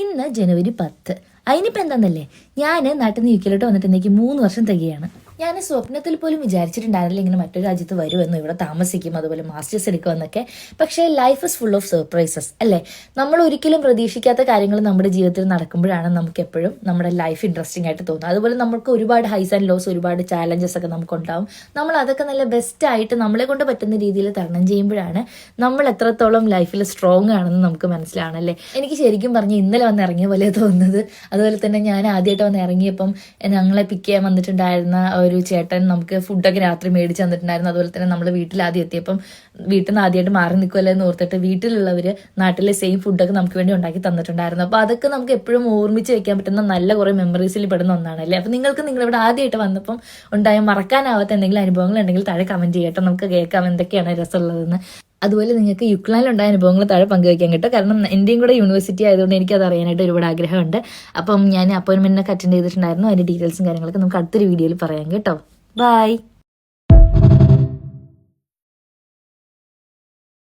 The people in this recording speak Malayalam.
ഇന്ന് ജനുവരി 10. അതിനിപ്പോൾ എന്താണെന്നല്ലേ, ഞാൻ നാട്ടിൽ നിന്ന് യുകെയിലോട്ട് വന്നിട്ട് എനിക്ക് 3 വർഷം തികയാണ്. ഞാൻ സ്വപ്നത്തിൽ പോലും വിചാരിച്ചിട്ടുണ്ടായിരുന്നില്ല ഇങ്ങനെ മറ്റൊരു രാജ്യത്ത് വരുമെന്നും ഇവിടെ താമസിക്കും, അതുപോലെ മാസ്റ്റേഴ്സ് എടുക്കുമെന്നൊക്കെ. പക്ഷേ life is full of surprises അല്ലേ. നമ്മൾ ഒരിക്കലും പ്രതീക്ഷിക്കാത്ത കാര്യങ്ങൾ നമ്മുടെ ജീവിതത്തിൽ നടക്കുമ്പോഴാണ് നമുക്ക് എപ്പോഴും നമ്മുടെ ലൈഫ് ഇൻട്രസ്റ്റിംഗ് ആയിട്ട് തോന്നുന്നത്. അതുപോലെ നമുക്ക് ഒരുപാട് ഹൈസ് ആൻഡ് ലോസ്, ഒരുപാട് ചാലഞ്ചസ് ഒക്കെ നമുക്കുണ്ടാവും. നമ്മൾ അതൊക്കെ നല്ല ബെസ്റ്റ് ആയിട്ട് നമ്മളെ കൊണ്ട് പറ്റുന്ന രീതിയിൽ തരണം ചെയ്യുമ്പോഴാണ് നമ്മൾ എത്രത്തോളം ലൈഫിൽ സ്ട്രോങ് ആണെന്ന് നമുക്ക് മനസ്സിലാണല്ലേ. എനിക്ക് ശരിക്കും പറഞ്ഞ് ഇന്നലെ വന്ന് ഇറങ്ങിയ പോലെ തോന്നുന്നത്. അതുപോലെ തന്നെ ഞാൻ ആദ്യമായിട്ട് വന്ന് ഇറങ്ങിയപ്പം ഞങ്ങളെ പിക്ക് ചെയ്യാൻ വന്നിട്ടുണ്ടായിരുന്ന ഒരു ചേട്ടൻ നമുക്ക് ഫുഡൊക്കെ രാത്രി മേടിച്ച് തന്നിട്ടുണ്ടായിരുന്നു. അതുപോലെ തന്നെ നമ്മൾ വീട്ടിൽ ആദ്യം എത്തിയപ്പം വീട്ടിൽ നിന്ന് ആദ്യമായിട്ട് മാറി നിൽക്കുമല്ലോ എന്ന് ഓർത്തിട്ട് വീട്ടിലുള്ളവർ നാട്ടിലെ സെയിം ഫുഡൊക്കെ നമുക്ക് വേണ്ടി ഉണ്ടാക്കി തന്നിട്ടുണ്ടായിരുന്നു. അപ്പോൾ അതൊക്കെ നമുക്ക് എപ്പോഴും ഓർമ്മിച്ച് വെക്കാൻ പറ്റുന്ന നല്ല കുറേ മെമ്മറീസിൽ പെടുന്ന ഒന്നാണല്ലേ. അപ്പോൾ നിങ്ങൾക്ക് നിങ്ങളിവിടെ ആദ്യമായിട്ട് വന്നപ്പം ഉണ്ടായ മറക്കാനാവാത്ത എന്തെങ്കിലും അനുഭവങ്ങൾ ഉണ്ടെങ്കിൽ താഴെ കമന്റ് ചെയ്യട്ടെ, നമുക്ക് കേൾക്കാം എന്തൊക്കെയാണ് രസമുള്ളതെന്ന്. അതുപോലെ നിങ്ങൾക്ക് യുക്ലാനിലുണ്ടായ അനുഭവങ്ങൾ താഴെ പങ്കുവയ്ക്കാൻ കേട്ടോ. കാരണം എൻ്റെയും കൂടെ യൂണിവേഴ്സിറ്റി ആയതുകൊണ്ട് എനിക്കത് അറിയാനായിട്ട് ഒരുപാട് ആഗ്രഹമുണ്ട്. അപ്പം ഞാൻ അപ്പോയിൻമെൻറ്റിനൊക്കെ അറ്റൻഡ് ചെയ്തിട്ടുണ്ടായിരുന്നു. അതിൻ്റെ ഡീറ്റെയിൽസും കാര്യങ്ങളൊക്കെ നമുക്ക് അടുത്തൊരു വീഡിയോയിൽ പറയാം കേട്ടോ. ബൈ.